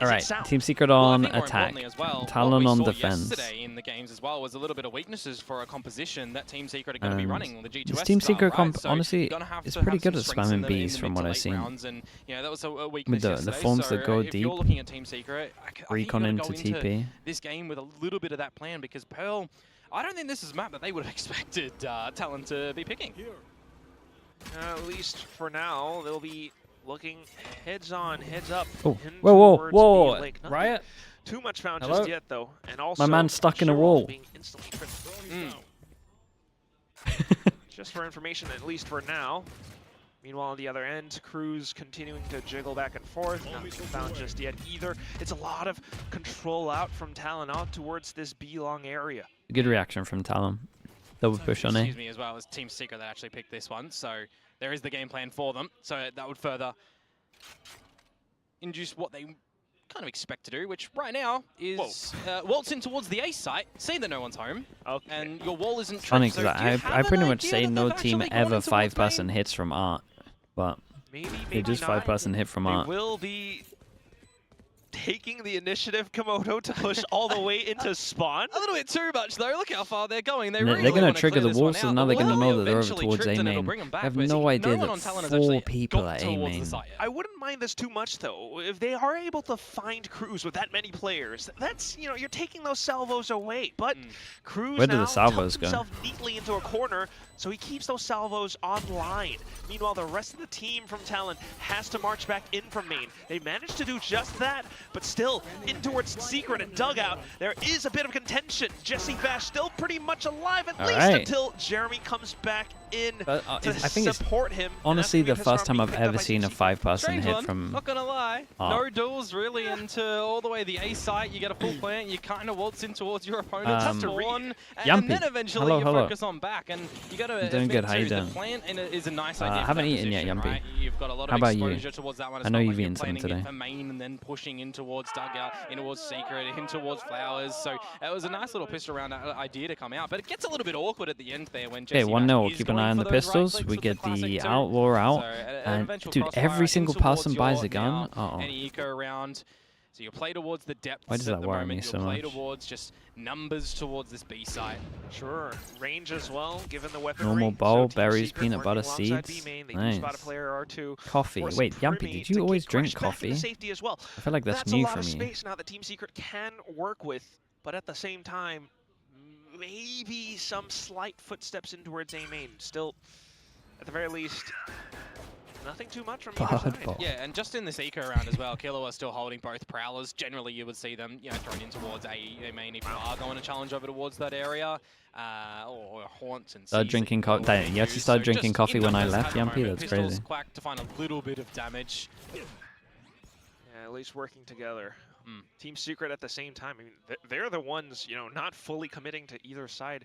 All right, Team Secret on attack, Talon on defense. Yesterday in the games as well was a little bit of weaknesses for a composition that Team Secret are going to be running. The G2S this Team Secret comp, so honestly, is pretty good at spamming Bs from what I've seen. And, you know, that was a With weakness the forms that go if deep, you're looking at Team Secret, recon into TP. This game with a little bit of that plan, because Pearl, I don't think this is a map that they would have expected Talon to be picking. At least for now, they'll be looking heads on, heads up. Oh, whoa! Riot. Too much found Hello? just yet, though, and also my man's stuck in a wall. Being instantly just for information, at least for now. Meanwhile, on the other end, Cruz continuing to jiggle back and forth. Nothing found just yet either. It's a lot of control out from Talon out towards this B-long area. Good reaction from Talon. Double push on A. Excuse me, as well as Team Secret that actually picked this one, so there is the game plan for them. So that would further induce what they kind of expect to do, which right now is waltz in towards the A site, see that no one's home, and your wall isn't tripped. Funny, because I pretty much say no team ever 5-person hits from art, but they just 5-person hit from art. Will be taking the initiative, Komodo, to push all the way into spawn. A little bit too much, though. Look how far they're going. They're going to trigger the wall, so now they're going to know that they're over towards A main. I have no idea that 4 people at A main. I wouldn't mind this too much, though. If they are able to find Cruz with that many players, that's, you know, you're taking those salvos away. But Cruz Where do now the salvos tucks go? himself neatly into a corner, so he keeps those salvos online. Meanwhile, the rest of the team from Talon has to march back in from main. They managed to do just that, but still, in towards Secret and Dugout, there is a bit of contention. Jesse Bash still pretty much alive, at least until Jeremy comes back in to support him. Honestly, the first time I've ever seen a 5-person hit from... Not gonna lie. No duels really into all the way the A site. You get a full plant, you kind of waltz in towards your opponent's spawn, and then eventually you focus on back. And you got to doing good. How you the doing? plant is a nice idea. I haven't eaten yet, Yumpy. Right? You've got a lot How of about you? exposure towards that one. I know you've eaten some today. For main and then pushing in towards Dugout, in towards Secret, in towards Flowers. So it was a nice little pistol round idea to come out, but it gets a little bit awkward at the end there when Jesse 1-0. Keep an eye on the pistols. We get the outlaw out, and dude, every single person buys a gun. Any eco around. So you play towards the depths. Why does that worry me so much? Play towards just numbers towards this B side. Sure, range as well, given the weaponry. Normal bowl, so berries, peanut butter, seeds. Nice. Coffee. Wait, Yumpy, did you always drink coffee? As well. I feel like that's new for me. That's a lot of space now that Team Secret can work with, but at the same time, maybe some slight footsteps in towards A main. Still, at the very least, nothing too much from either side. Yeah, and just in this eco round as well, Killer was still holding both prowlers. Generally, you would see them, you know, thrown in towards A main if you are going to challenge over towards that area, or haunts and. Started drinking coffee. You actually started drinking coffee when I left, Yumpy. That's crazy. Quack to find a little bit of damage. Yeah, at least working together. Team Secret at the same time. I mean, they're the ones, you know, not fully committing to either side.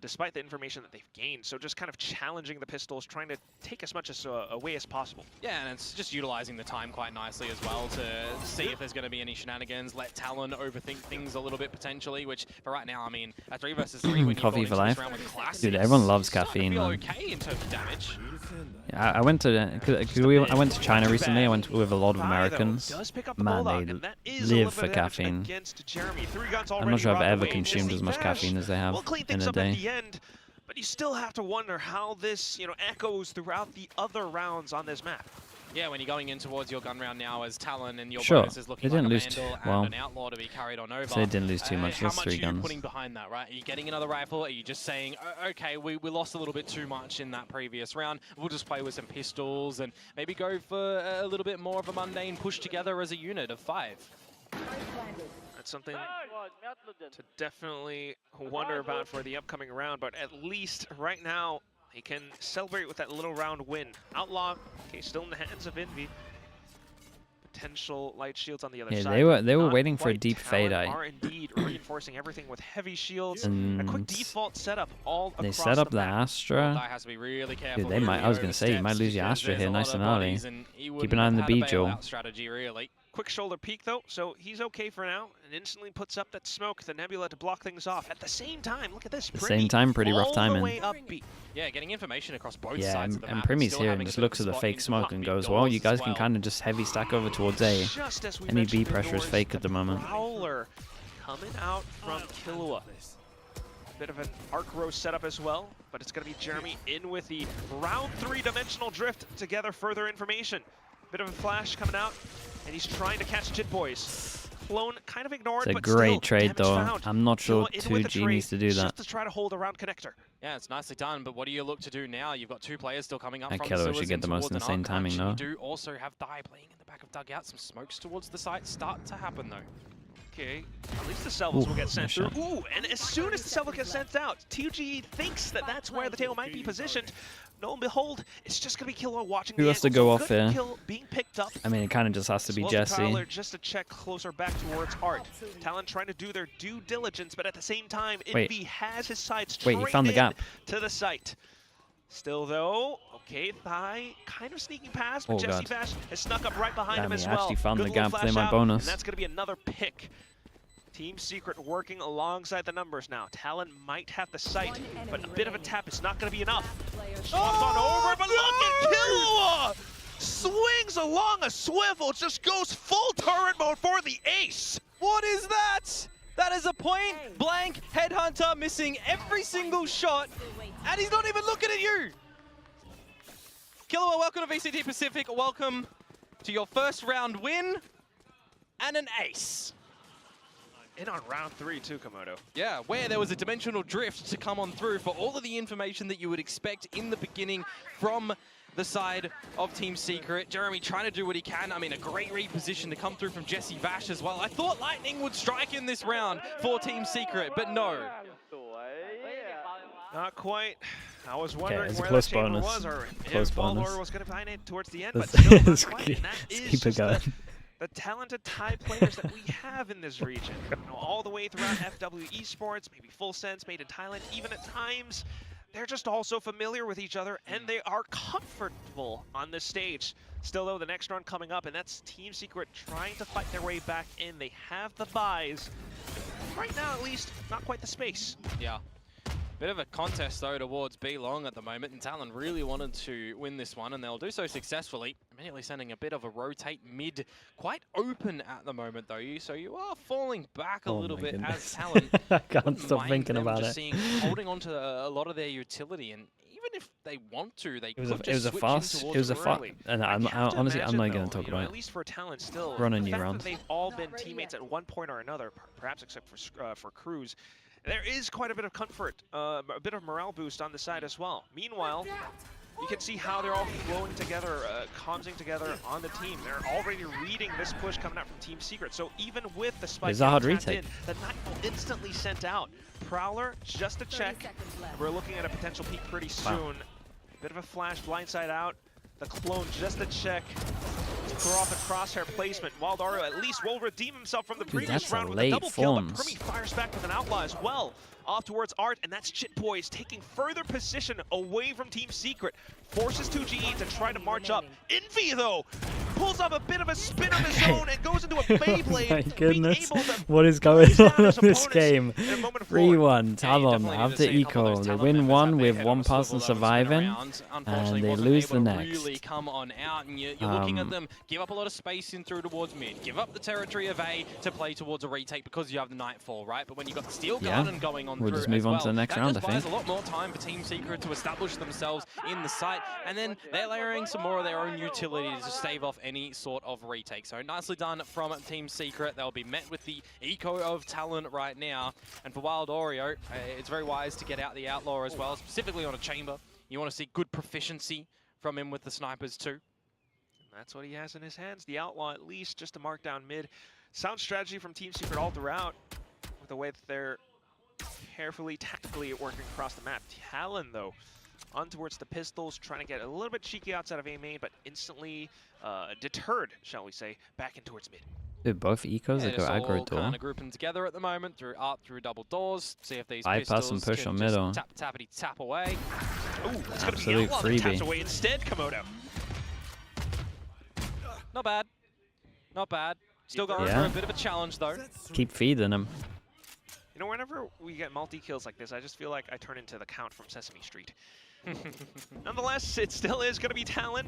Despite the information that they've gained. So just kind of challenging the pistols, trying to take as much away as possible. Yeah, and it's just utilizing the time quite nicely as well to see if there's going to be any shenanigans, let Talon overthink things a little bit potentially, which for right now, I mean, a 3 versus 3 when coffee for life. Classics, dude, everyone loves caffeine, man. Okay in terms of damage. Yeah, I went to China recently. I went with a lot of Americans. Man, they live for caffeine. I'm not sure I've ever consumed as much caffeine as they have in a day. At the end, but you still have to wonder how this, you know, echoes throughout the other rounds on this map. Yeah, when you're going in towards your gun round now as Talon and your sure. bonus is looking They didn't like lose a Vandal well, and an Outlaw to be carried on over. So they didn't lose too much. That's 3 guns. How much are you putting behind that, right? Are you getting another rifle? Are you just saying, okay, we lost a little bit too much in that previous round. We'll just play with some pistols and maybe go for a little bit more of a mundane push together as a unit of 5. That's something to definitely wonder about for the upcoming round, but at least right now, he can celebrate with that little round win. Outlaw, okay, still in the hands of Envy. Potential light shields on the other side. Yeah, they were waiting for a deep fade. Are indeed reinforcing everything with heavy shields. And a quick default setup all across they set up the map. Astra. Has to be really careful. Dude, they might. I was gonna say you might lose your Astra here, nice and early. Keep an eye on the B, Joel. Strategy, really. Quick shoulder peek though, so he's okay for now, and instantly puts up that smoke, the Nebula to block things off. At the same time, look at this. At the same time, pretty rough timing. Way up B. Yeah, getting information across both Yeah, sides of the and map. Primmy's here and just looks at the fake smoke and goes, well, you guys can kind of just heavy stack over towards A. Any B pressure is fake at the moment. Prowler coming out from Killua. Bit of an arc row setup as well, but it's going to be Jeremy in with the round 3 dimensional drift to gather further information. Bit of a flash coming out, and he's trying to catch Jit Boys. Clone kind of ignored, It's a but great still, trade though. found. I'm not sure Killua 2G needs to do that. Just to try to hold around connector. Yeah, it's nicely done, but what do you look to do now? You've got 2 players still coming up That from Killua the should get the most insane timing though. You do also have Dai playing in the back of dugout. Some smokes towards the site start to happen though. Okay, at least the salvos will get sent nice through. shot. Ooh, and as soon as the salvo gets sent out, 2G thinks that that's where the tail might be positioned. Lo and behold, it's just going to be Killua watching Who the has to angle. go So off good here? kill being picked up. I mean, it kind of just has to be Jesse. Prowler just to check closer back towards Art. Talon trying to do their due diligence, but at the same time, Envy has his sights straight he found the gap. to the site. Still though, okay, Thigh kind of sneaking past, but Oh, Jesse God. Vash has snuck up right behind Damn, him he as well. actually found Good the little gap, play flash my out, bonus. and that's going to be another pick. Team Secret working alongside the numbers now. Talon might have the sight, but a bit of a tap is not going to be enough. Swaps on over, but look at Killua! Swings along a swivel, just goes full turret mode for the ace. What is that? That is a point blank headhunter missing every single shot, and he's not even looking at you. Killua, welcome to VCT Pacific. Welcome to your first round win and an ace. And on round 3 too, Komodo. Yeah, where there was a dimensional drift to come on through for all of the information that you would expect in the beginning from the side of Team Secret. Jeremy trying to do what he can. I mean, a great reposition to come through from Jesse Vash as well. I thought Lightning would strike in this round for Team Secret, but no. Not quite. I was wondering it's a where close that chamber bonus. was, or Close if bonus. Balor was going to find it towards the end, Let's- but still not let's quite. keep- And that let's is keep it just going. the talented Thai players that we have in this region. You know, all the way throughout FW Esports, maybe Full Sense, made in Thailand, even at times, they're just all so familiar with each other, and they are comfortable on this stage. Still though, the next run coming up, and that's Team Secret trying to fight their way back in. They have the buys. Right now, at least, not quite the space. Yeah. Bit of a contest though towards B long at the moment, and Talon really wanted to win this one, and they'll do so successfully. Immediately sending a bit of a rotate mid, quite open at the moment though. So you are falling back a little bit as Talon. I can't Wouldn't stop mind thinking them about just it. Seeing, holding on to a lot of their utility, and even if they want to, they It was could a, it was just a switch in fast. It towards was a fast. early. And I have to honestly, I'm imagine, not going though, to talk you know, about at it. least for Talent still, Run a the new fact round. that they've all been teammates at one point or another, perhaps except for Cruz, there is quite a bit of comfort, a bit of morale boost on the side as well. Meanwhile, you can see how they're all flowing together, commsing together on the team. They're already reading this push coming out from Team Secret. So even with the spike It's a hard getting tapped retake. in, the Nightfall instantly sent out. Prowler, just to check. We're looking at a potential peek pretty soon. Bit of a flash, blindside out. The clone just to check. Throw off a crosshair placement. Wildario at least will redeem himself from the previous that's a round with a late double kill, but forms. Permy fires back with an outlaw as well. Off towards Art, and that's Chit Boys taking further position away from Team Secret. Forces 2GE to try to march up. Envy, though, pulls off a bit of a spin of his own and goes into a Beyblade. My being goodness, able to what is going freeze down on in his this opponents game? in a moment of glory. 3-1, Talon definitely need after to see a couple of eco. those They Talon win members one have their with head one on a swivel, person though, and spin surviving, around. and Unfortunately, they wasn't lose the able to next. really come on out, and you're looking at them give up a lot of space in through towards mid, give up the territory of A to play towards a retake because you have the Nightfall, right? But when you've got the Steel Yeah. Garden going on We'll through just move as on well, to the next that round, just I buys think. a lot more time for Team Secret to establish themselves in the site, and then they're layering some more of their own utility to stave off any sort of retake. So nicely done from Team Secret. They'll be met with the eco of Talon right now. And for Wild Oreo, it's very wise to get out the Outlaw as well, specifically on a chamber. You want to see good proficiency from him with the snipers too. That's what he has in his hands. The Outlaw, at least, just to mark down mid. Sound strategy from Team Secret all throughout, with the way that they're carefully, tactically working across the map. Talon, though, on towards the pistols, trying to get a little bit cheeky outside of A main, but instantly deterred, shall we say, back in towards mid. Dude, both ecos that go aggro door. Kind of grouping together at the moment through double doors. See if these Bypass and pistols push can on just middle. tap away. Ooh, it's going to be Absolute Outlaw that taps freebie. away instead, Komodo. Not bad. Not bad. Still going for a bit of a challenge, though. Keep feeding him. You know, whenever we get multi-kills like this, I just feel like I turn into the Count from Sesame Street. Nonetheless, it still is going to be Talon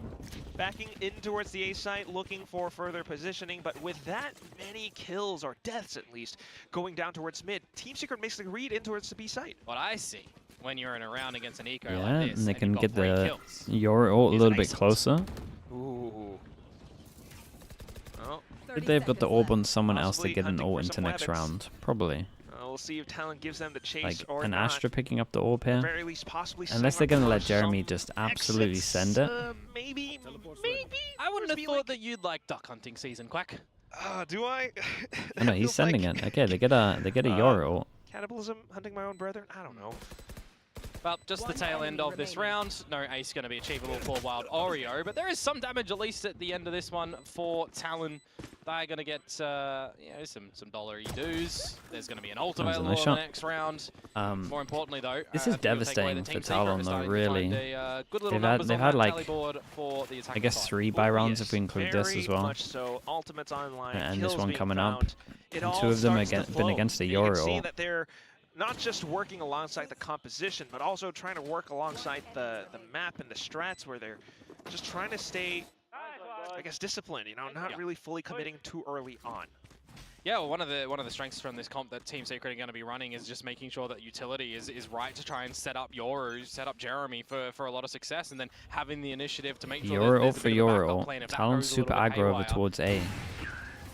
backing in towards the A site, looking for further positioning. But with that many kills, or deaths at least, going down towards mid, Team Secret makes the read in towards the B site. What I see when you're in a round against an eco Yeah, like this, and they can get the kills, your ult a little bit closer. Ooh. Oh, They've got the orb on someone else to Possibly get an hunting ult for into some next weapons. round. Probably. we'll see if Talon gives them the chase Like or an not. Astra picking up the orb At the here. very least, possibly Unless they're setting going to up let for Jeremy some just absolutely exits, send it. Maybe. I wouldn't have Be thought like- that you'd like duck hunting season, Quack. Do I? Oh, no, he's Feels sending like it. Okay, they get a Yoru ult. Cannibalism, hunting my own brethren? I don't know. Well, just the tail end of this round. No ace going to be achievable for Wild Oreo, but there is some damage at least at the end of this one for Talon. They're going to get some dollary dues. There's going to be an ult That was a available nice in shot. the next round. More importantly, though, This I is think you'll take away devastating that for Team Secret Talon, is though, starting to really. find a good little They've numbers had on that like, tally board for the I attacking guess side. 3 buy rounds if we Yes, include this as very well. much so. Ultimates online, And kills this one being coming found. up. It And all 2 of them starts to have been flow. against the And you can see Yoru that they're not just working alongside the composition, but also trying to work alongside the map and the strats, where they're just trying to stay, I guess, disciplined. You know, not really fully committing too early on. Yeah, well, one of the strengths from this comp that Team Secret are going to be running is just making sure that utility is right to try and set up Yoru, set up Jeremy for a lot of success, and then having the initiative to make sure that Yoru there's ult a for bit of a Yoru backup ult. plan if that Talon's goes a little super bit aggro over haywire. towards A.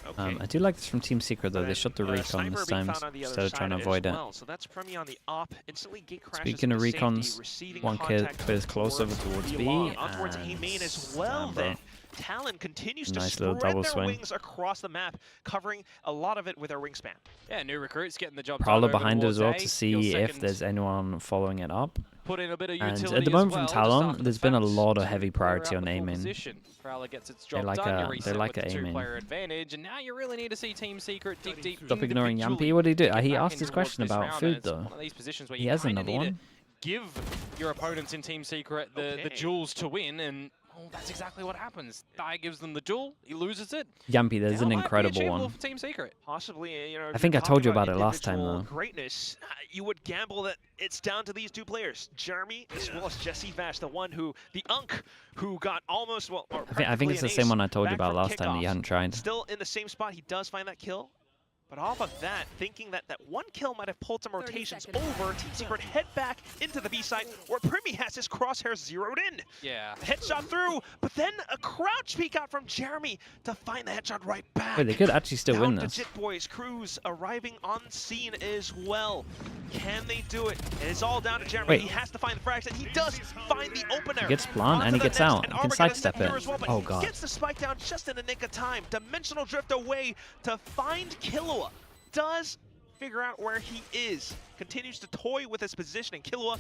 Okay. I do like this from Team Secret though. They shot the recon Sniper this being time found on the other instead of trying to side avoid as it. well. So that's Premi on the op. Instantly gate crashes Speaking of into safety, recons, receiving one kid contact plays close over towards towards the B. long. On towards A And main as well damn, bro. then. Talon continues to Nice little spread double their swing. wings across the map, covering a lot of it with their wingspan. Yeah, new recruits getting the job Prowler done over behind it as towards well A. to Your see if second there's anyone following it up. put in a bit of And utility at the moment as well, from just Talon, after there's the been a fact lot of to heavy clear priority out on the full aiming. position. Prowler gets its job like done, a- you they reset like with a the aiming. 2-player advantage, and now you really need to see Team Secret dig deep Stop ignoring individually Yampy. What did he do? to get He back asked in his towards question this about round, food and it's though. one of these positions where He you has kinda another need to one. give your opponents in Team Secret the Okay. jewels to win, and that's exactly what happens. Dai gives them the jewel, he loses it. Yampy, there's Now an might be incredible achievable one. for Team Secret. Possibly, you know, if I think you're I told you talking about it last time, individual though. Greatness, you would gamble that it's down to these two players, Jeremy as well as Jesse Vash, the one who, the Unk, who got almost, well, or I think it's the same one I told you back about from last time that you kickoff. hadn't tried. Still in the same spot, he does find that kill. But off of that, thinking that that one kill might have pulled some rotations over, Team Secret head back into the B site, where Primi has his crosshairs zeroed in. Yeah. Headshot through, but then a crouch peek out from Jeremy to find the headshot right back. Wait, they could actually still win Down this. to Jit Boys, Cruz arriving on scene as well. Can they do it? It's all down to Jeremy. Wait. He has to find the frags, and he does find the opener. He gets plant and Onto he the gets next, out. and He can Armageddon's sidestep here it. as well, but Oh he god. gets the spike down just in the nick of time. Dimensional drift away to find Killua. Does figure out where he is. Continues to toy with his positioning. Killua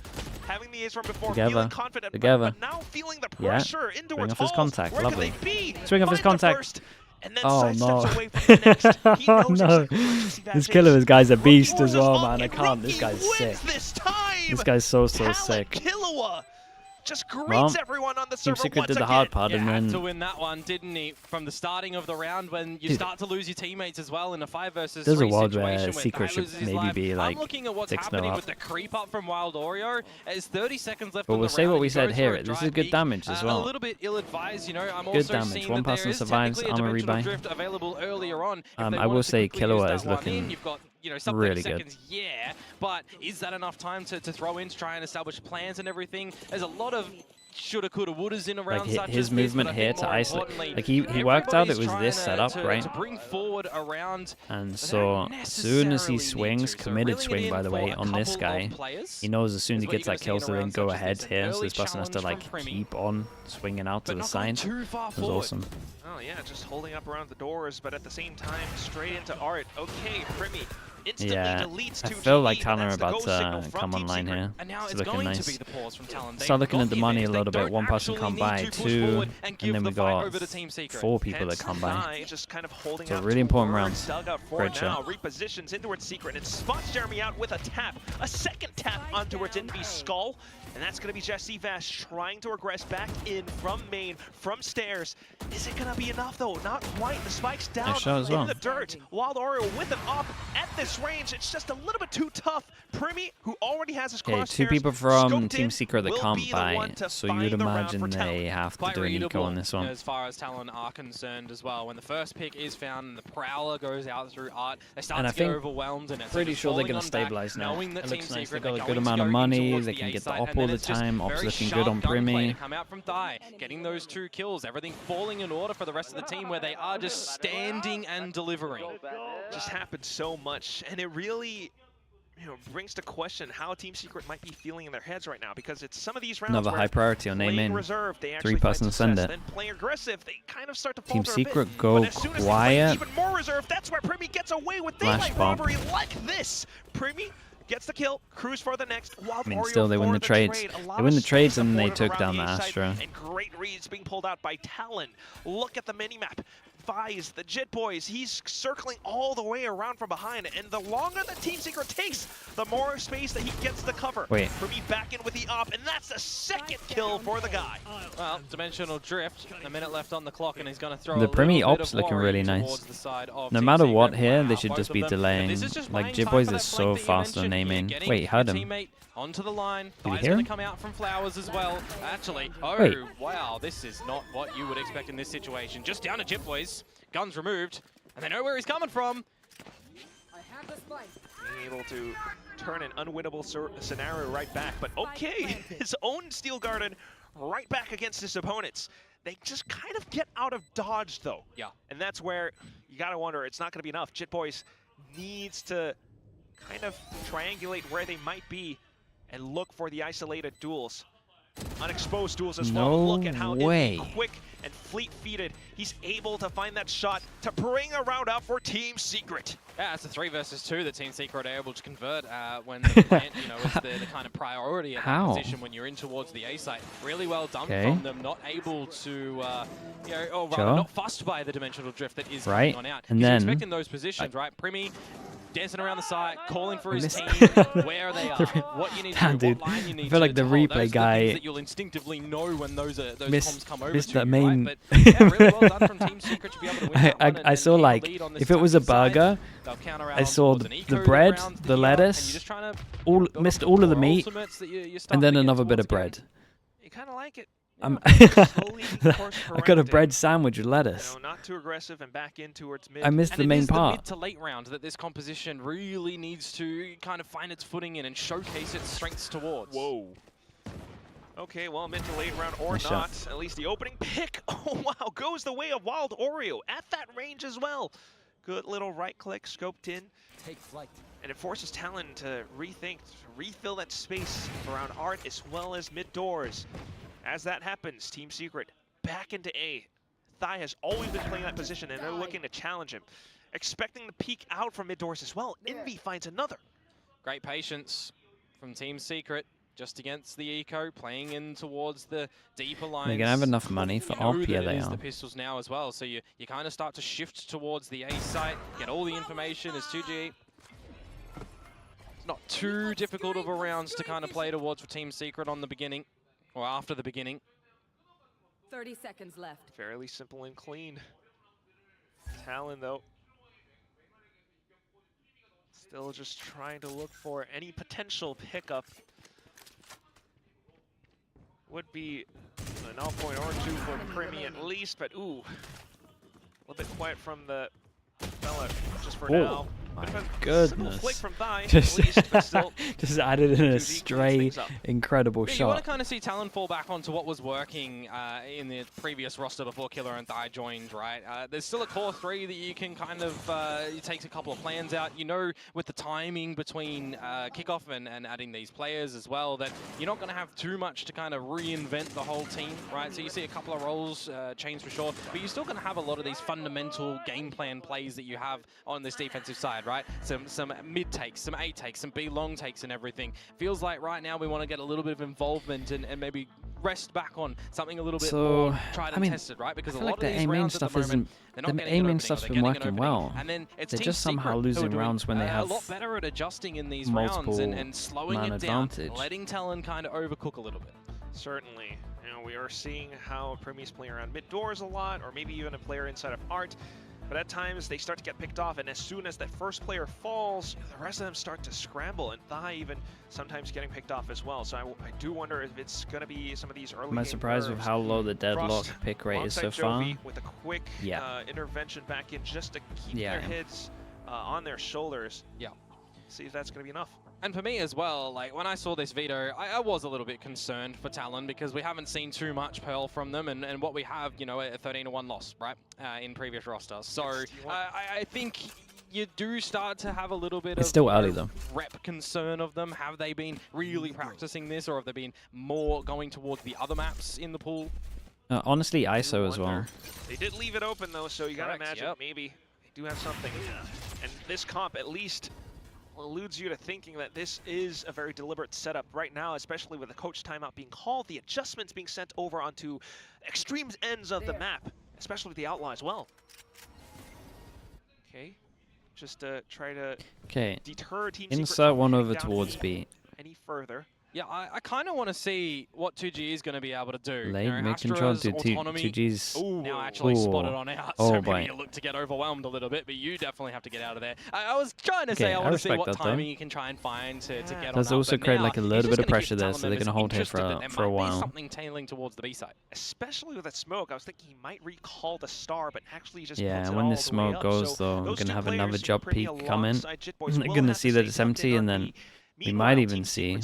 having the ace from before, Together. feeling confident, Together. but now feeling the Yeah. pressure into Swing its off his halls. contact. Where Lovely. can they be? Swing off his Find the contact. first, and then Oh, sidesteps no. away from the next. He Oh, knows no. exactly where Jesse Vash This is. killer, this guy's a beast as Forces well, up, man. I and can't. This Rookie guy's sick. wins this time. This guy's so Talon sick. Killua just greets Well, everyone on the Team server Secret once did the again. hard part Yeah, and had to then win that one, didn't he? From the starting of the round, when you Dude. start to lose your teammates as well in a 5 versus 3 there's a world situation where where Secret Dai should loses his maybe life. be like I'm looking at what's 6-0 happening up. with the creep up from Wild Oreo. It's 30 seconds left But on we'll the say round, what and we he said goes here. for a This is dry good peek. damage as well. A little bit ill-advised, you know. I'm Good also damage. seeing One that there person is survives, technically a armor dimensional rebuy. drift available earlier on. If they I wanted will to say quickly use Killua that is one looking in, you've got, you know, sub 30 really good. seconds, yeah, but is that enough time to throw in, to try and establish plans and everything? There's a lot of shoulda, coulda, wouldas in a round Like such his as this, movement but I here think to more isolate. importantly, Like he worked out it was everybody's this trying setup, to right? bring forward around, And but they so don't as soon as he necessarily swings, need to. So committed reeling it swing in by the for way, a on this couple of guy, players he knows as soon as is he what gets you're that gonna kill see to in a then round go such as ahead this. An here. So early this person has to challenge like from Premi, keep on swinging out to but the not going side. too far It was forward. awesome. Oh yeah, just holding up around the doors, but at the same time, straight into Art. Okay, Primi instantly Yeah, deletes I 2GE, feel like and Talon are that's the about go signal to from come Team online Secret. here. And now It's it's looking going nice. to be the pause from Talon. Start looking at the money a They little bit. don't One person actually can't need buy. to push Two, forward and give then the we fight got over to Team Secret. 4 people that Hence, come by. Thai just kind of holding It's a out really important towards round. Dugout 4 Great now, shot. repositions in towards Secret, and spots Jeremy out with a tap. A second tap on towards Envy's skull, and that's going to be Jesse Vash trying to regress back in from main, from stairs. Is it going to be enough, though? Not quite. The spike's down Nice shot as well. in the dirt. Wild Oreo with an up at this range. It's just a little bit too tough. Primi, who already has his crosshairs 2 people from scoped Team in, Secret that will can't be the buy, one to so find you'd the round imagine for they Talon. have to Quite do an eco readable on this one. as far as Talon are concerned as well. When the first pick is found and the Prowler goes out through Art, they start And I to get think overwhelmed, and it's pretty just sure they're falling going to on back, stabilize now. knowing that It Team looks nice. Secret They got are a good going to amount of go in money. towards They the can A get the side, op and all then the it's just time. Op's very looking sharp good on gunplay Primi. to come out from Thai, getting those 2 kills, everything falling in order for the rest of the team where they are just standing and delivering. Just happened so much, and it really brings to question how Team Secret might be feeling in their heads right now, because it's some of these rounds Another where high priority on playing name in. reserve, they 3 actually person find send success. it. Then playing aggressive, they kind of start to Team falter a Secret bit. go But as soon as they play quiet. even more reserve, that's where Primi gets away with Flash daylight bomb. robbery like this. Primi gets the kill, Cruise for the next. Wild I mean, Oreo still, they win for the trades. trade. A lot They win of the trades space and they afforded took around down the A side, Astra. and great reads being pulled out by Talon. Look at the minimap. Vies, the Jit Boys, he's circling all the way around from behind, and the longer that Team Secret takes, the more space that he gets to cover. Wait. Primi back in with the op, and that's the second kill for the guy. Well, Dimensional Drift, a minute left on the clock, and he's going to throw The a Primi little bit ops of looking worry really nice. towards the side of No Team matter Secret. what here, they Wow, should both just of be them. delaying. This is just Like, buying Jit time Boys for is that so flank that you fast on mentioned here, naming. getting Wait, heard your him. teammate onto the line. we Thai's hear going him? to come out from Flowers as well. Actually, oh, Wait. wow, this is not what you would expect in this situation. Just down to Jit Boys, guns removed, and they know where he's coming from. Being able to turn an unwinnable scenario right back, but okay, his own Steel Garden right back against his opponents. They just kind of get out of dodge, though. Yeah. And that's where you gotta wonder, it's not gonna be enough. Jit Boys needs to kind of triangulate where they might be and look for the isolated duels. Unexposed duels as well. No Look at how way. quick and fleet-feeted he's able to find that shot to bring a round out for Team Secret. Yeah, it's a 3 versus 2 that Team Secret are able to convert when the plant, is the kind of priority at that position when you're in towards the A site. Really well done from them, not able to, or rather not fussed by the dimensional drift that is coming on out. And you're then expecting those positions, right? Primi dancing around the site, calling for his team, where they are, what you need to do, what line you need to I feel like the hold. replay Those are guy the things that you'll instinctively know when those comms come over missed to that you, main. right? But yeah, really well done from Team Secret to be able to win that one I and saw keep the like, lead on this if it was a attacking side. burger, They'll counter I out saw towards an the eco bread, round the here, lettuce, and you're just trying to build up missed some all of the more meat, ultimates that you're and starting then to get another bit towards of bread. You kind of like it. I I got a bread sandwich with lettuce. Not too aggressive and back in towards mid. I missed the main the part. mid to late round that this composition really needs to kind of find its footing in and showcase its strengths towards. Whoa. Okay, well, mid to late round or Nice not, shot. at least the opening pick, oh wow, goes the way of Wild Oreo at that range as well. Good little right click, scoped in. Take flight. And it forces Talon to rethink, to refill that space around Art as well as mid doors. As that happens, Team Secret back into A. Thai has always been playing that position and they're looking to challenge him. Expecting to peek out from mid doors as well. Envy finds another. Great patience from Team Secret. Just against the eco, playing in towards the deeper lines. They're gonna have enough money for op. Yeah, they are. The pistols now as well, so you kind of start to shift towards the A site, get all the information as 2G. It's not too difficult of a rounds to kind of play towards for Team Secret on the beginning, or after the beginning. 30 seconds left. Fairly simple and clean. Talon, though, still just trying to look for any potential pickup. Would be an off point or two for Primi at least, but ooh, a little bit quiet from the fella just for now. My Simple goodness. flick from Thai, Just, at least, but still. just added in a 2G stray, cleans things up. incredible Yeah, you want shot. to kind of see Talon fall back onto what was working in the previous roster before Killer and Thai joined, right? There's still a core 3 that you can kind of, it takes a couple of plans out. You know, with the timing between kickoff and adding these players as well, that you're not going to have too much to kind of reinvent the whole team, right? So you see a couple of roles change for sure, but you're still going to have a lot of these fundamental game plan plays that you have on this defensive side, right? right? Some mid takes, some A takes, some B long takes and everything. Feels like right now we want to get a little bit of involvement and maybe rest back on something a little bit more tried and tested, right? Because a lot of these rounds at the moment, they're not getting an opening, stuff's they're been getting working an well. opening. And then it's They're Team just somehow Secret losing who are doing rounds when they have a lot better at adjusting in these multiple rounds and slowing man it down, advantage. letting Talon kind of overcook a little bit. Certainly. You know, we are seeing how Premi's playing around mid doors a lot, or maybe even a player inside of Art. But at times they start to get picked off, and as soon as that first player falls, the rest of them start to scramble, and Thai even sometimes getting picked off as well. So I do wonder if it's going to be some of these early. Am I surprised with how low the deadlock Frost pick rate is so alongside far? Jovi with a quick intervention back in just to keep their heads on their shoulders. Yeah. See if that's going to be enough. And for me as well, like when I saw this veto, I was a little bit concerned for Talon because we haven't seen too much Pearl from them, and what we have, you know, a 13-1 loss, right, in previous rosters. So I think you do start to have a little bit of rep concern of them. Have they been really practicing this, or have they been more going towards the other maps in the pool? Honestly, ISO as well. They did leave it open though, so you gotta imagine maybe they do have something. And this comp at least alludes you to thinking that this is a very deliberate setup right now, especially with the coach timeout being called, the adjustments being sent over onto extreme ends of the map, especially the outlaw as well. Okay, just to try to deter Team Secret. Insert one over towards B. Any further. Yeah, I kind of want to see what 2G is going to be able to do. Late you know, mid-control, Astra's autonomy 2G's now actually spotted on out, so maybe you look to get overwhelmed a little bit, but you definitely have to get out of there. I was trying to say I want to see what timing you can try and find to get on. Does also create like a little bit of pressure there, so they're going to hold here for a while. Something tailing towards the B side. Especially with that smoke, I was thinking he might recall the star, but actually just when this smoke goes though, we're going to have another jump peak come in. They're going to see that it's empty, and then we might even see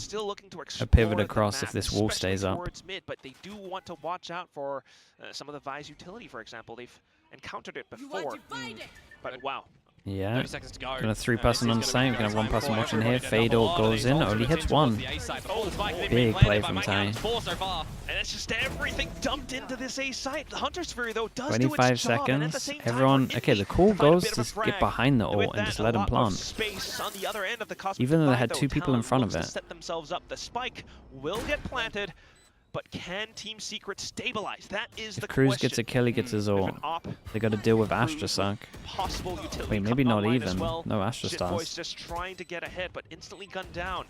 a pivot across if this wall stays up. Mid, but they do want to watch out for some of the Vi's utility, for example. They've encountered it before. But wow. Yeah, 30 seconds to go. Gonna 3-person on site, gonna have 1-person watching here. Fade ult goes in, only hits one. Big play from Thai. And it's just everything dumped into this A site. The Hunter's Fury though does 25 seconds. Everyone, okay, the call goes to get behind the ult and just let him plant. Even though they had two people in front of it. Set themselves up. The spike will get planted. But can Team Secret stabilize? That is the question. If Cruz gets a kill, he gets his ult. They got to deal with Astra suck. Wait, maybe not even. No Astra stars. Just trying to get ahead, but instantly gunned down.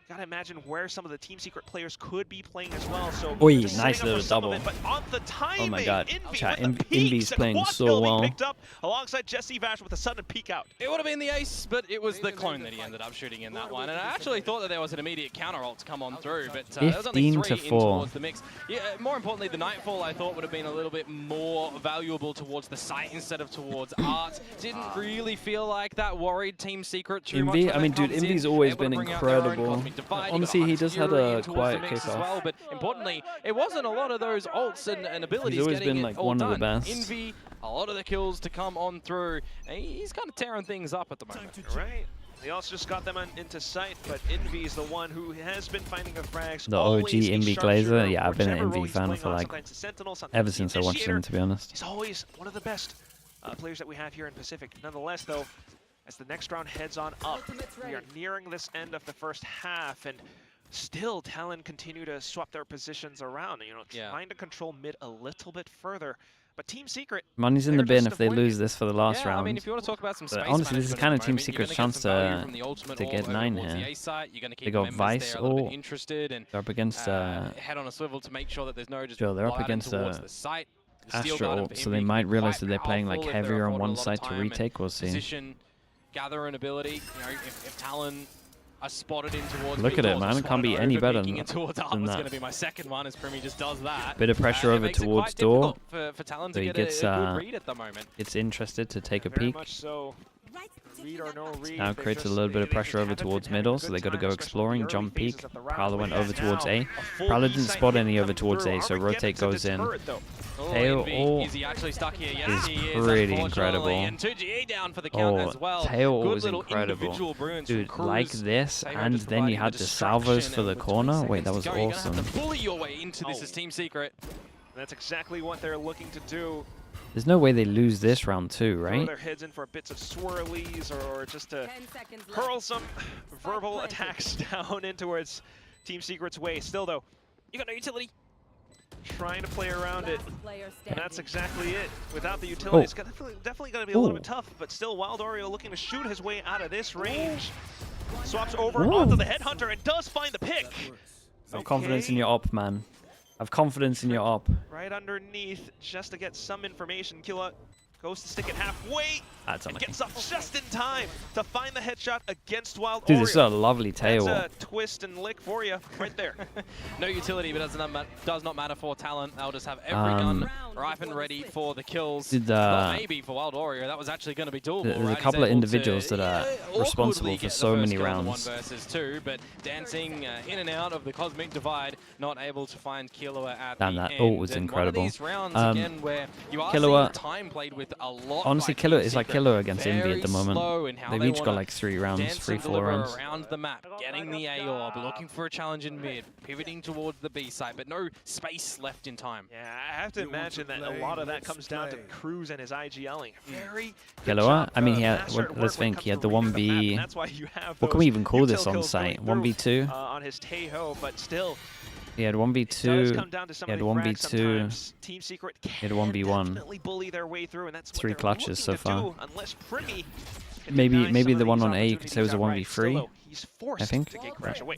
Gotta imagine where some of the Team Secret players could be playing as well. So oi, nice little double. But on the timing, oh my god, chat, Envy's and playing so well. Picked up alongside Jesse Vash with a sudden peek out. It would have been the ace, but it was the clone that he ended up shooting in that one. And I actually thought that there was an immediate counter ult to come on through, but there was only 3 in towards the mix. Yeah, more importantly, the Nightfall I thought would have been a little bit more valuable towards the site instead of towards Art. Didn't really feel like that worried Team Secret too much. I mean, dude, Envy's always been incredible. Honestly, he just had a quiet kickoff. As well, but importantly, it wasn't a lot of those ults and abilities. He's always been like one of the best. Envy, a lot of the kills to come on through. He's kind of tearing things up at the moment. Right. They also just got them into sight, but Envy is the one who has been finding the frags. The OG Envy Glazer. Yeah, I've been an Envy fan for like ever since I watched him, to be honest. He's always one of the best players that we have here in Pacific. Nonetheless, though, as the next round heads on up, we are nearing this end of the first half, and still, Talon continue to swap their positions around, you know, trying to control mid a little bit further. But Team Secret, money's in the bin if they lose this for the last round. I mean, if you want to talk about some space honestly, this is kind of Team Secret's chance to get 9 here. They got Vice ult. They're up against head on a swivel to make sure that there's no they're up against Astra ult, so they might realize that they're playing like heavier on one side to retake. We'll see. Position, gather an ability. You know, if Talon are spotted in towards look at it, man. It can't be any better than that. Going to be my second one as Primi just does that. Bit of pressure over towards door. For Talon so to he get a good read at the moment. It's interested to take a peek. Much so. Read or no read, now creates a little bit of pressure over towards middle, so they got to go exploring, jump peek. Prowler went over towards A. Prowler didn't spot any over towards A, so rotate goes in. Tail ult is pretty incredible. Tail ult is incredible. Dude, like this, and then you had the salvos for the corner. Wait, that was awesome. Bully your way into this is Team Secret. That's exactly what they're looking to do. There's no way they lose this round too, Throw right? their heads in for bits of swirlies or just to 10 seconds left. hurl some verbal attacks down in towards Team Secret's way. Still though, you got no utility. Trying to play around it, Last player and standing. that's exactly it. Without the utility, it's definitely going to be a little Ooh. bit tough, but still Wild Oreo looking to shoot his way out of this range. Swaps over Ooh. onto the Headhunter and does find the pick. Have confidence in your op, man. Have confidence in your op. Right underneath, just to get some information. Killa goes to stick it halfway That's and unlucky. gets up just in time to find the headshot against Wild Dude, Oreo. this is a lovely tail. That's a twist and lick for you right there. No utility, but does not matter for Talon. They'll just have every gun Round ripe and before the ready switch. for the kills. Did, Well, maybe for Wild Oreo, that was actually going to be doable. There's right? a He's couple of able individuals to, that are awkwardly responsible for get the so first many kill in the rounds. 1 versus 2, but dancing in and out of the Cosmic Divide, not able to find Killua at Damn, the that end. ult was And incredible. One of these rounds, again, where you are Killua- seeing time played with a lot. Honestly, by Killua Team is like Secret. Killua against Envy Very at the moment. slow in how They've they each got wanna like 3 rounds, dance 3, and 4 deliver rounds. around the map, getting the AOB, looking for a challenge in mid, pivoting towards the B site, but no space left in time. Yeah, I have to imagine that a lot of that comes down to Cruz and his IGLing. Very good Killua? job, I mean, he had, master at let's work when it think, comes he had to the reading the map, 1v... and that's why you have What can we those even call this util on kills site? going through, 1v2? on his Teho, but still, He had it does 1v2, come down to some he had of the frags 1v2, sometimes. Team Secret he had can 1v1. definitely bully their way through, and that's what 3 they're clutches so looking to far. do, unless Primi can Maybe deny maybe some the of one these on A you could say was a opportunities 1v3. outright. Still, though, he's forced think. to get crash away.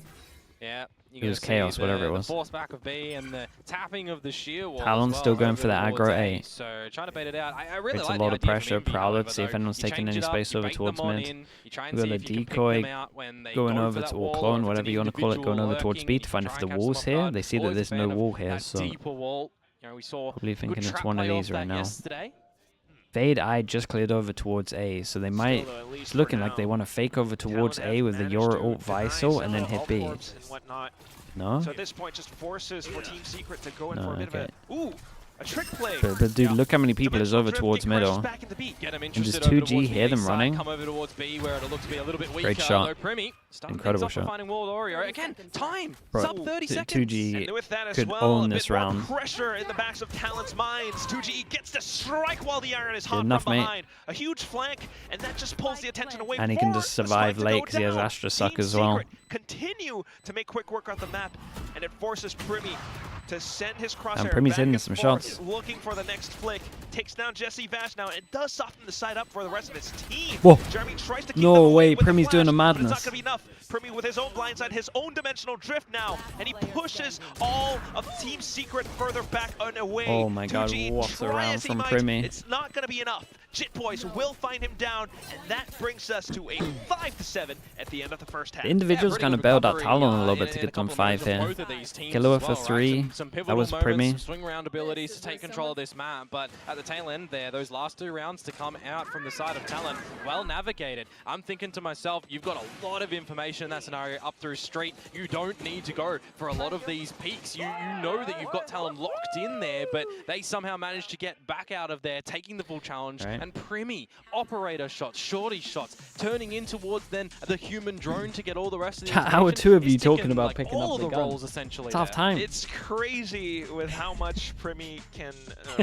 Yeah, It was chaos, whatever it was. The force back of B and the tapping of the sheer wall. Talon's as well still going over for the towards aggro A. A. So trying to bait it out. I really It's like a lot the of idea pressure. from Envy, Prowler to however, see if though. anyone's You taking change any it up, space you over bait towards them on mid. in, you try and We've see got a if you can pick decoy them out when they going go over for that to, or wall, clone, if it's whatever an you want to call it, going individual over towards lurking, B you to find try if and the catch them wall's off here. guard. They see that Always a there's fan no of wall here, that so deeper wall. You know, we saw probably good thinking it's trap one of play these off right that now. yesterday. Fade I just cleared over towards A, so they might. Still, though, at least It's for looking like now, they want to fake over towards Talon A have with the managed Yoru to ult deny Visal some and then of hit the B. orbs and whatnot. No? So at this point, just forces for Team Secret to go in No, for a bit okay. of a a trick play. But dude, look how many people is Dimensional over drift, towards get crashes middle. back into B. Get him just interested over 2G, towards hear the them B side, running. Come over towards B where it'll look to be a little bit weaker. Great shot. Though Primi starting Incredible things up shot. for finding World Oreo. Again, time. Bro, Sub 30 seconds. 2G And with that as could well, own a this bit more round. pressure in the backs of Talon's minds. 2G gets to strike while the iron is hot enough, from mate. behind. A huge flank, and that just pulls the attention away. And he can for just the survive spike to late go 'cause he has down. Astra Suck Team as well. Secret continue to make quick work of the map, and it forces Primi to send his crosshair Primi's back hitting and some forth, shots. looking for the next flick. Takes down Jesse Vash now, and does soften the side up for the rest of his team. Whoa. Jeremy tries to keep No them away way, with the Primi's doing flash, a but it's madness. not going to be enough. Primi with his own blindside, his own dimensional drift now, and he pushes all of Team Secret further back and away. Oh my God, 2G, what a try round as he from might, Primi. It's not going to be enough. Jit Boys will find him down, and that brings us to a 5-7 at the end of the first half. The individuals Yeah, kind of pretty good bailed out recovery, Talon a little in bit to a get them couple of 5 moments here. of both of these teams Killua as for well, right? 3. Some That pivotal was moments, Primi. some swing round abilities to take control of this map, but at the tail end there, those last 2 rounds to come out from the side of Talon, well navigated. I'm thinking to myself, you've got a lot of information in that scenario up through street. You don't need to go for a lot of these peaks. You know that you've got Talon locked in there, but they somehow managed to get back out of there, taking the full challenge, Right. and Primi, operator shots, shorty shots, turning in towards then the human drone to get all the rest of the How are information. 2 of you He's talking taken, about like, picking all up of the the gun? roles essentially It's half there. time. It's crazy with how much Primi can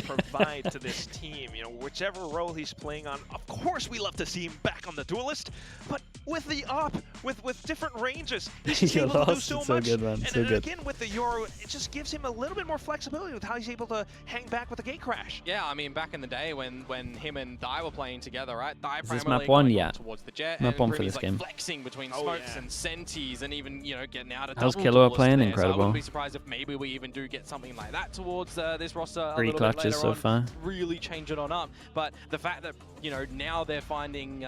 provide to this team. You know, whichever role he's playing on, of course we love to see him back on the duelist, but with the op, with different ranges, he's just You able to do lost. so It's so much. good, man. And So then good. again with the Yoru, it just gives him a little bit more flexibility with how he's able to hang back with the gate crash. Yeah, I mean, back in the day when him and Dai were playing together, right? Dai Is this primarily map 1 going yet? towards the jet, Map and 1 for Primi's, this like, game. flexing between Oh, smokes yeah. and senties, and even, you know, getting out of How's double Killua duelists playing? there. So I Incredible. wouldn't be surprised if maybe we even do get something like that towards this roster a 3 little bit clutches later so on. far. Really change it on up. But the fact that, you know, now they're finding,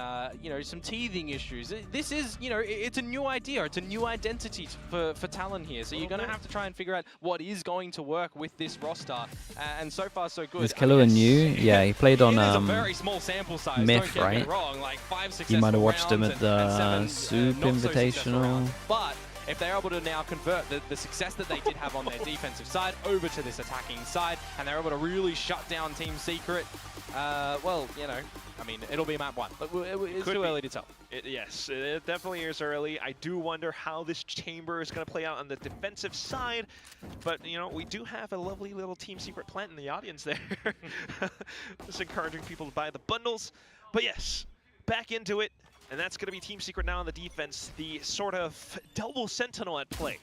you know, some teething issues. This is, you know, it's a new idea. It's a new identity for Talon here. So you're going to have to try and figure out what is going to work with this roster. And so far, so good. Is I mean, Killua it's- new? Yeah, he played on it is a very small sample size. Myth, don't get me right? wrong. Like 5 successful You might have watched him rounds at the and 7, Soup not so successful Invitational. rounds. But if they're able to now convert the success that they did have on their defensive side over to this attacking side, and they're able to really shut down Team Secret, Well, you know, I mean, it'll be map 1, but it's too early to tell. Yes, it definitely is early. I do wonder how this chamber is going to play out on the defensive side, but, you know, we do have a lovely little Team Secret plant in the audience there. Just encouraging people to buy the bundles. But yes, back into it, and that's going to be Team Secret now on the defense, the sort of double sentinel at play.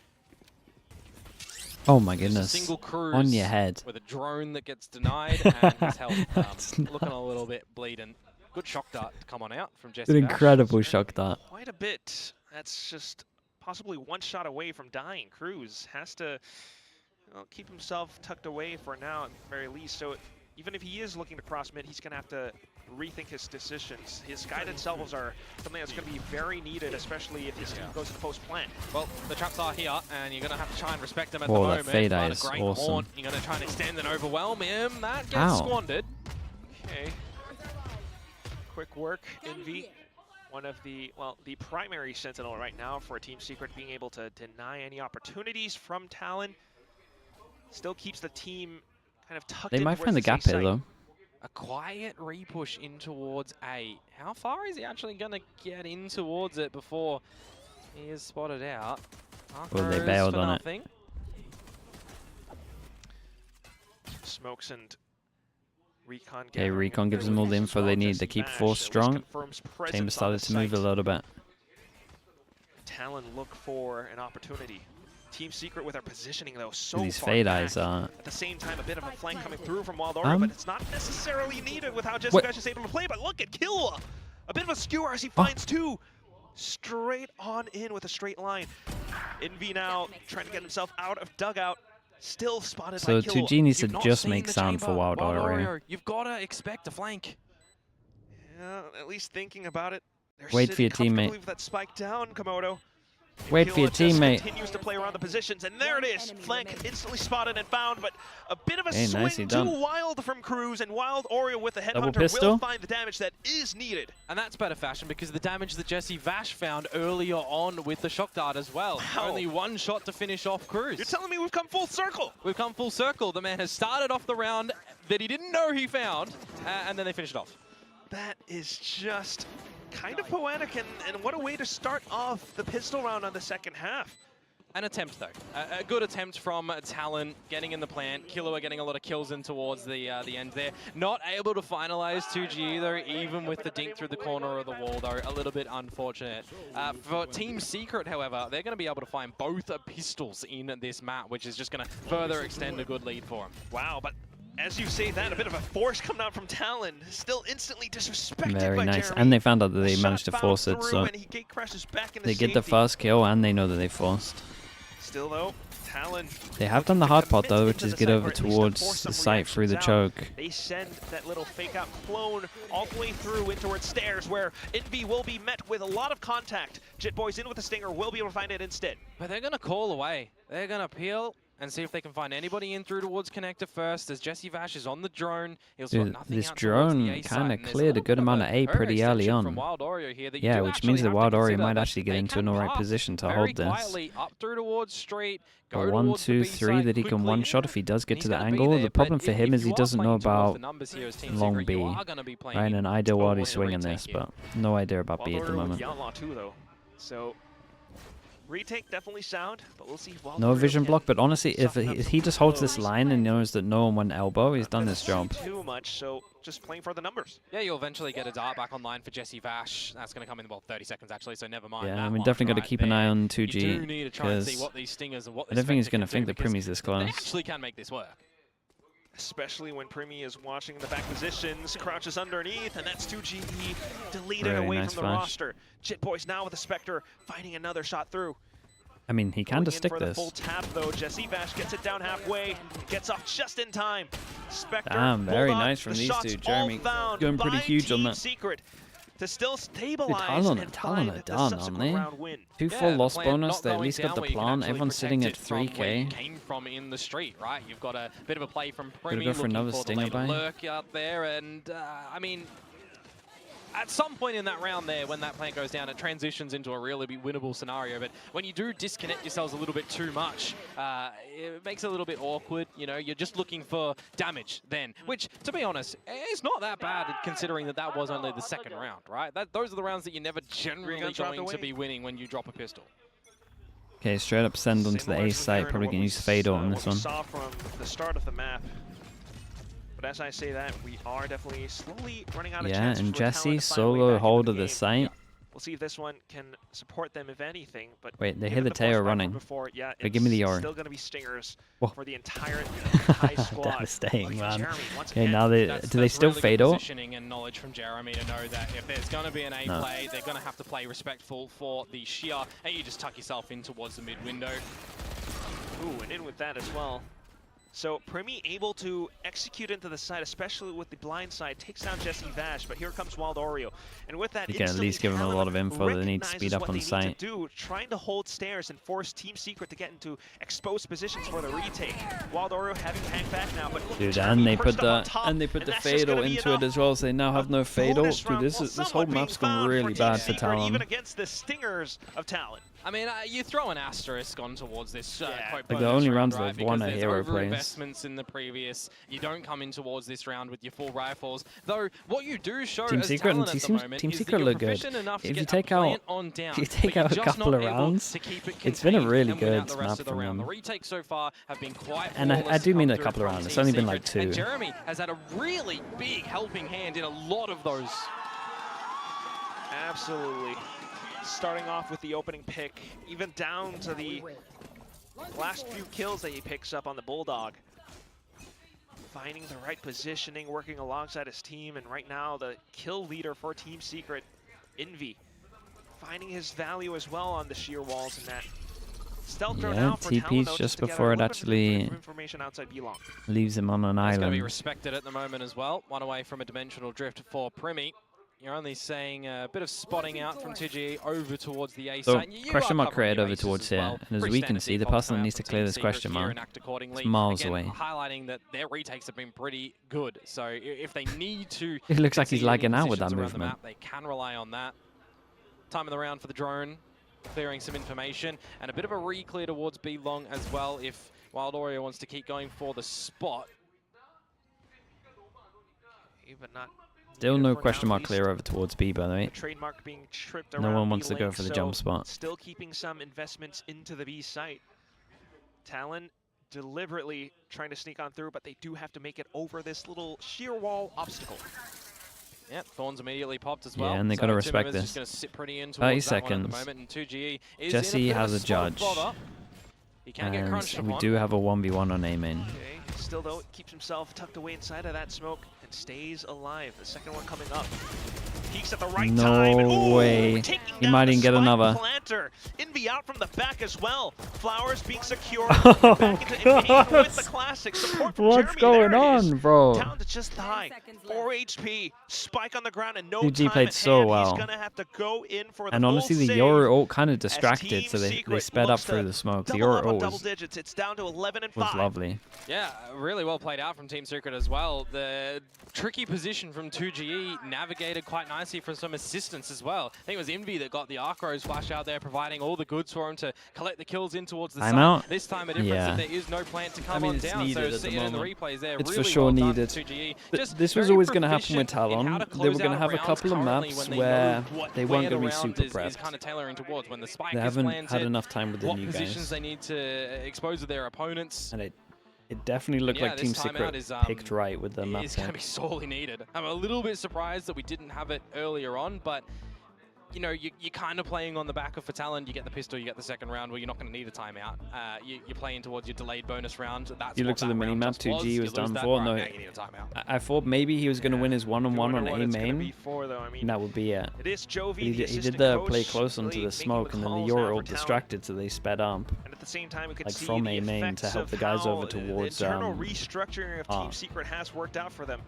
Oh my goodness. Single cruise on your head. with a drone that gets denied and his health looking a little bit bleeding. Good shock dart to come on out from Jesse. An incredible shock dart. Quite a bit. That's just possibly one shot away from dying. Cruz has to keep himself tucked away for now at the very least. So even if he is looking to cross mid, he's going to have to rethink his decisions. His guided salvos are something that's going to be very needed, especially if his team goes to post plant. Well, the traps are here, and you're going to have to try and respect them at the Whoa, moment. that fade eye But is a great awesome. haunt. You're going to try and extend and overwhelm him. That gets squandered. Okay. Quick work, Envy. One of the, well, the primary sentinel right now for Team Secret, being able to deny any opportunities from Talon. Still keeps the team kind of tucked in. They might find the gap here, though. A quiet repush in towards A. How far is he actually going to get in towards it before he is spotted out? Well, they bailed on it. Smokes and Recon. Okay, Recon gives them all the info they need to keep force strong. Chamber started to move a little bit. Talon look for an opportunity. Team Secret with our positioning though so These far fade back. eyes are. At the same time, a bit of a flank coming through from Wild Aura, but it's not necessarily needed with how Jesse Vash is able to play. But look at Killua, a bit of a skewer as he finds two straight on in with a straight line. Envy now trying to get himself out of dugout. Still spotted by Killua. So 2G needs to just make sound for Wild Aura. You've got to expect a flank. Yeah, at least thinking about it. They're Wait for your teammate. with that spike down, Komodo. Wait for your teammate. Continues to play around the positions, and there it is. Flank instantly spotted and found, but a bit of a swing nicely too done. wild from Cruz, and Wild Aura with the Double headhunter pistol. will find the damage that is needed. And that's better fashion because the damage that Jesse Vash found earlier on with the shock dart as well. Wow. Only one shot to finish off Cruz. You're telling me we've come full circle? We've come full circle. The man has started off the round that he didn't know he found, and then they finished off. That is just kind of poetic, and what a way to start off the pistol round on the second half. An attempt, though. A good attempt from Talon, getting in the plant. Killua getting a lot of kills in towards the end there. Not able to finalize 2G either, even with the dink through the corner of the wall, though. A little bit unfortunate. For Team Secret, however, they're going to be able to find both pistols in this map, which is just going to further extend a good lead for them. Wow, but as you say that, a bit of a force coming out from Talon, still instantly disrespected Very by nice. Jeremy. And they found out that they managed to force it, so and he gate crashes back into they get the safety. first kill and they know that they forced. Still though, Talon. They have done the hard part though, which is get over towards the site through the choke. They send that little fake out clone all the way through in towards stairs, where Envy will be met with a lot of contact. Jit Boys in with the stinger, will be able to find it instead. But they're going to call away. They're going to peel and see if they can find anybody in through towards connector first, as Jesse Vash is on the drone. Dude, this drone kind of cleared a good amount of A pretty early on. Yeah, which means that Wild Aura might actually get into an alright position to hold this. Up through towards street, But 1, 2, 3 that he can one-shot if he does get to the angle. The problem for him is he doesn't know about long B. Right, in an ideal world he's swinging this, but no idea about B at the moment. So retake definitely sound, but we'll see if no vision block, but honestly, if he just holds this line and knows that no one went elbow, he's done his job. Too much, so just playing for the numbers. Yeah, you'll eventually get a dart back online for Jesse Vash. That's going to come in, well, 30 seconds actually, so never mind. Yeah, I mean, definitely got to keep an eye on 2G, because I don't think he's going to think that Primy's this close. They actually can make this work. Especially when Primy is watching the back positions, crouches underneath, and that's 2G deleted Very away nice from the flash. roster. Jit Boys now with the Spectre, finding another shot through. I mean, he can just stick for this. The full tap though. Jesse Vash gets it down halfway, gets off just in time. Spectre, Damn, very hold on. nice from The these shots two. Jeremy all going pretty by huge on Team that. Secret to still stabilize Talon and are find the done, subsequent aren't they? round win. 2 full the loss plant bonus, not they at going least got down the where you can plan. actually Everyone's sitting protect at it from where you 3k. came from in the street, right? You've got a bit of a play from Gonna Primy go for looking another for the stinger late buy. lurk out there, and I mean, at some point in that round there, when that plant goes down, it transitions into a really winnable scenario. But when you do disconnect yourselves a little bit too much, it makes it a little bit awkward. You know, you're just looking for damage then, which, to be honest, is not that bad considering that that was only the second round, right? Those are the rounds that you're never generally going to be winning when you drop a pistol. Okay, straight up send onto the A site. Probably going to use Fade on this one. Saw from the start of the map. But as I say that, we are definitely slowly running out of chances. Yeah, and for Talon Jesse to find a way solo back hold into of the game. site. We'll see if this one can support them, if anything. But Wait, they given hit the Teo force running. Before, yeah, But give me the it's Yori. still going to be stingers Whoa. for the entire high squad. Devastating, man. Jeremy, once Okay, again, now do they still really fade good out? positioning and knowledge from Jeremy to know that if there's going to be an A play, they're going to have to play respectful for the shear, and you just tuck yourself in towards the mid window. Ooh, and in with that as well. So Primi able to execute into the side, especially with the blind side, takes down Jesse Vash, but here comes Wild Oreo. And with that, You can at least give him a lot of info that they need to speed up on the site. Trying to hold stairs and force Team Secret to get into exposed positions for the retake. Wild Oreo having to hang back now, but Dude, and they put the Fatal into it as well, so they now have no Fatal. Dude, this whole map's gone really bad for Talon. Even against the stingers of Talon. I mean, you throw an asterisk on towards this quite Like the only rounds right, they've won are hero plays. Investments in the previous. You don't come in towards this round with your full rifles. Though what you do show Team as Secret Talon and at the moment Team is Secret that look you're good. proficient enough to If you get take a out plant on down, a couple of rounds, it's been a really good map from them. The retakes so far have been quite and I do mean a couple of rounds. It's only been like 2. And Jeremy has had a really big helping hand in a lot of those. Absolutely. Starting off with the opening pick, even down to the last few kills that he picks up on the Bulldog. Finding the right positioning, working alongside his team, and right now the kill leader for Team Secret, Envy, finding his value as well on the sheer walls and that. Stealth drone out for Talon, TP's just before it actually leaves him on an island. It's going to be respected at the moment as well. One away from a dimensional drift for Primi. You're only saying a bit of spotting out from 2G over towards the A So, site. question mark created over towards here. And as we can see, the person that needs to clear this question mark is miles away. Highlighting that their retakes have been pretty good. So if they need to... It looks like he's lagging out with that movement. Map, they can rely on that. Time of the round for the drone. Clearing some information. And a bit of a re-clear towards B long as well if Wild Oreo wants to keep going for the spot. Even not... Still no question mark clear over towards B, by the way. Trademark being tripped No around one wants B to go lane, for the so jump spot. Still keeping some investments into the B site. Talon deliberately trying to sneak on through, but they do have to make it over this little sheer wall obstacle. Yep, Thorns immediately popped as well. Yeah, and they got to respect this. Just gonna sit pretty in 30 towards that one at the seconds. moment, and 2GE is Jesse in a bit has of a judge. bother. He can get crunched And we upon. do have a 1v1 on A main. Okay, still though, keeps himself tucked away inside of that smoke and stays alive. The second one coming up. Peeks at the right time. And, No way. He might even get another. Planter. Envy out from the back as well. Flowers being secured. Oh, back into Envy with the classic support from What's Jeremy. going There it is. on, bro? Down to just high. 4 HP. Spike on the ground and no 2G time played at so hand. well. He's gonna have to go in for the And honestly, full the save. Yoru ult kind of As distracted, Team so they Secret sped up looks through to the smoke. The double up Yoru on ult double was digits. It's down to 11 and 5. lovely. Yeah, really well played out from Team Secret as well. The tricky position from 2GE navigated quite nicely for some assistance as well. I think it was Envy that got the Arcros flash out there, providing all the goods for him to collect the kills in towards the Timeout? side. This time a difference that there is no plant to come on it's down, needed so at the see it in the moment. replays there. It's really for sure well done needed. from 2GE. This was very always going to happen with proficient in Talon. how to They close were going to out have a rounds couple of currently maps when they where know what they weren't way going to be around super is prepped. kind of tailoring towards when the spike They is haven't planted, had enough time with the what new positions guys. they need to expose to their opponents. And it definitely looked like this Team timeout Secret is, picked right with the map It's going to pick. be sorely needed. I'm a little bit surprised that we didn't have it earlier on, but you know, you're kind of playing on the back of for Talon. You get the pistol, you get the second round where you're not going to need a timeout. You're playing towards your delayed bonus round. That's You what looked at the that round mini-map, just 2G was You lose done that, for. right, No, now you need a timeout. I thought maybe he was going to win his one-on-one on A main, I mean, and that would be it. it is Jovi, He the did the coach, play close onto really the smoke, and then the making calls now Yoru for ult Talon. distracted, so they sped up. And at the same time, we could Like see from the A main effects to help of the guys how over towards, the internal restructuring of Team A. Secret has worked out for them.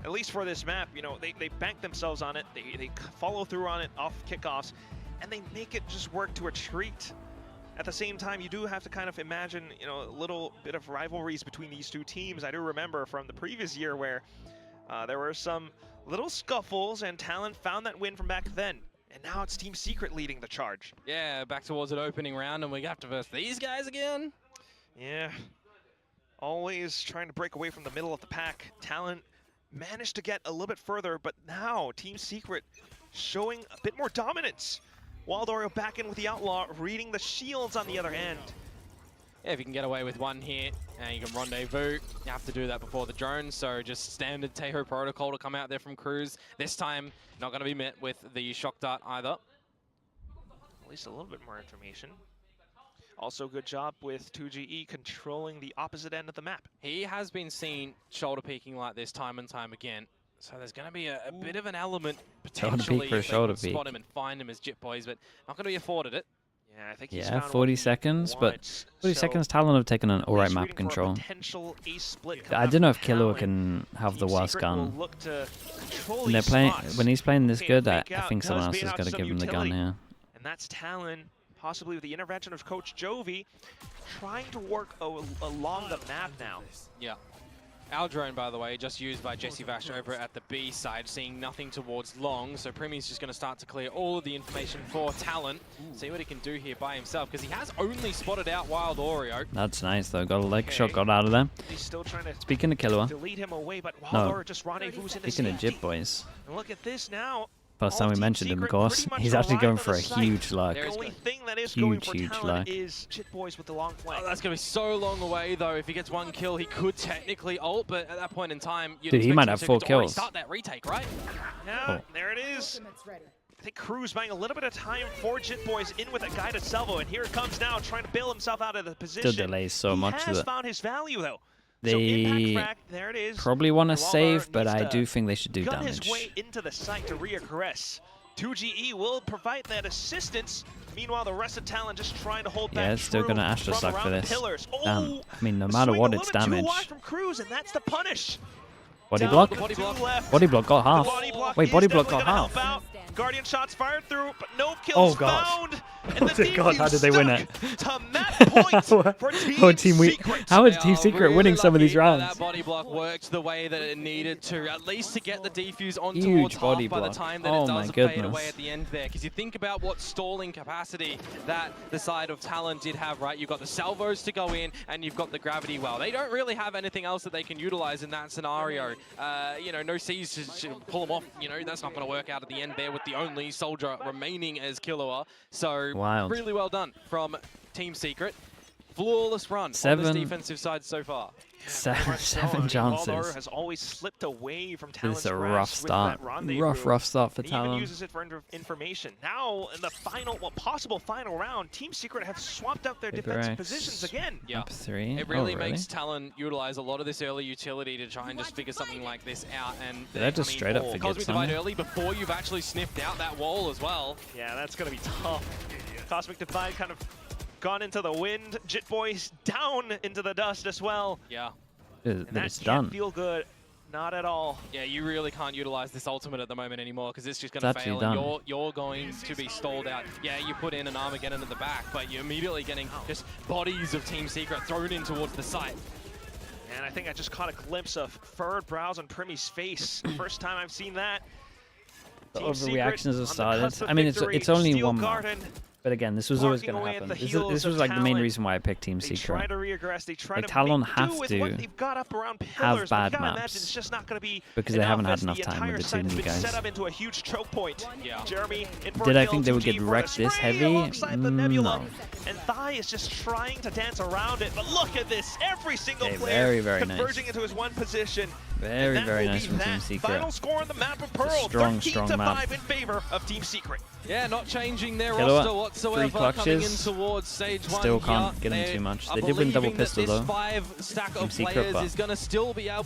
At least for this map, you know, they bank themselves on it. They follow through on it off kickoffs, and they make it just work to a treat. At the same time, you do have to kind of imagine, you know, a little bit of rivalries between these two teams. I do remember from the previous year where there were some Little scuffles, and Talon found that win from back then. And now it's Team Secret leading the charge. Yeah, back towards an opening round, and we have to verse these guys again. Yeah, always trying to break away from the middle of the pack. Talon managed to get a little bit further, but now Team Secret showing a bit more dominance. Wildorio back in with the Outlaw, reading the shields on the other end. Yeah, if you can get away with one hit and you can rendezvous, you have to do that before the drone. So just standard Teho protocol to come out there from Cruz. This time, not going to be met with the shock dart either. At least a little bit more information. Also, good job with 2GE controlling the opposite end of the map. He has been seen shoulder peeking like this time and time again. So there's going to be a bit of an element potentially for a shoulder if they can peek. spot him and find him as Jit Boys, but not going to be afforded it. Yeah, I think he's Yeah, found 40 what he seconds, but wants. 40 So, seconds, Talon have taken an alright he's map reading for a control. potential ace split I coming don't know out if from Killua Talon. can have the Team worst Secret will gun. look to control When they're these playing, spots. when he's playing this Okay, good, I fake out think someone does else bait is out going to some give him the gun utility. here. And that's Talon, possibly with the intervention of Coach Jovi, trying to work along the map now. Yeah. Our drone, by the way, just used by Jesse Vash over at the B side, seeing nothing towards long. So Primi's just going to start to clear all of the information for Talon. See what he can do here by himself, because he has only spotted out Wildorio. That's nice though. Got a leg shot, got out of there. He's still trying to Speaking of Killua, delete him away, but No. Wildorio just rendezvous into speaking of safety. Jit Boys, And look at this now. first All time we Team mentioned him, of Secret course, pretty much he's actually arrived going on for the a site. huge luck. The There's only good. thing that is going for Huge Talon luck. is Jit Boys with the long flank. Oh, that's going to be so long away, though. If he gets one kill, he could technically ult, but at that point in time, you'd Dude, he expect might Team have Secret 4 to already kills. start that retake, right? Yeah, Oh. there it is. I think Cruz buying a little bit of time for Jit Boys in with a guided salvo, and here it comes now, trying to bail himself out of the position. Still delays so much He has that found his value, though. they so impact frag, there it is. probably want to Waldo save, but needs I to do think they should do gun his damage. way into the site to reaggress. 2GE will provide that assistance. Meanwhile, the rest of Talon just trying to hold back. Yeah, it's still True going to Astra from suck for around the this. pillars. I mean, no the matter swing what, a it's little bit damage. Too wide from Cruz, and that's the punish. Body Down block? to Body block. two left. Body block got The half. body block Wait, is body block definitely got gonna half. help out. Guardian shots fired through, but no Oh, kills God. found. And Oh, the dear God, how defuse did they win stuck it? to match point for Team Secret. How is They Team are Secret really winning some of these lucky that rounds? That body block worked the way that it needed to, at least to get the defuse on Huge towards body half by the block. time that Oh it my does fade goodness. away at the end there. Because you think about what stalling capacity that the side of Talon did have, right? You've got the salvos to go in, and you've got the gravity well. They don't really have anything else that they can utilize in that scenario. You know, no C's to pull them off. You know, that's not going to work out at the end there with the only soldier remaining as Killua. So Wild. really well done from Team Secret. Flawless run on Seven- this defensive side so far. Seven Waldo chances. has always slipped away from Talon's This is a rough grasp with start. that rendezvous. Rough start for He even Talon. uses it for information. Now, in the final, possible final round, Team Secret have swapped out their Paper defensive X. positions again. Yeah. Up 3. It really makes Talon utilize a lot of this early utility to try and just figure something like this out. And Did I just straight up forget Cosmic Divide something? early before you've actually sniffed out that wall as well. Yeah, that's going to be tough. Cosmic Divide kind of gone into the wind. Jit Boys down into the dust as well. Yeah. And that It's can't done. feel good. Not at all. Yeah, you really can't utilize this ultimate at the moment anymore because it's just going It's to actually fail. And done. you're going to be stalled out. Yeah, you put in an Armageddon at the back, but you're immediately getting just bodies of Team Secret thrown in towards the site. And I think I just caught a glimpse of furrowed brows on Primi's face. First time I've seen that. The Team Secret overreactions on have the started. cusp of I mean, victory. it's only Steel one map. Garden, But again, this was always barking going to away at happen. the This heels was of like the main Talon. reason why I picked Team They try Secret. to reaggress. They try Like, to Talon make have do with to what they've got up around pillars. bad but you gotta maps. imagine it's just not going to be Because they haven't had as enough the time with entire the two site has new been guys. set up into a huge choke point. Yeah. Jeremy in for Did a I kill, think they would 2G get for the wrecked this spray heavy? alongside the Nebula. No. And Thai is just trying to dance around it. But look at this. Every single Okay, player very, very nice. converging into his one position. Very, And that very will nice be from that Team Secret. Final score on the map of Pearl. strong, strong 13-5 map. in favor of Team Secret. Yeah, not changing their Killua, roster whatsoever. 3 clutches. Coming in towards stage 1 Still can't here. get in They too much. are They did win double believing that pistol, this though. 5 stack Team of Secret, players but- is going to still be able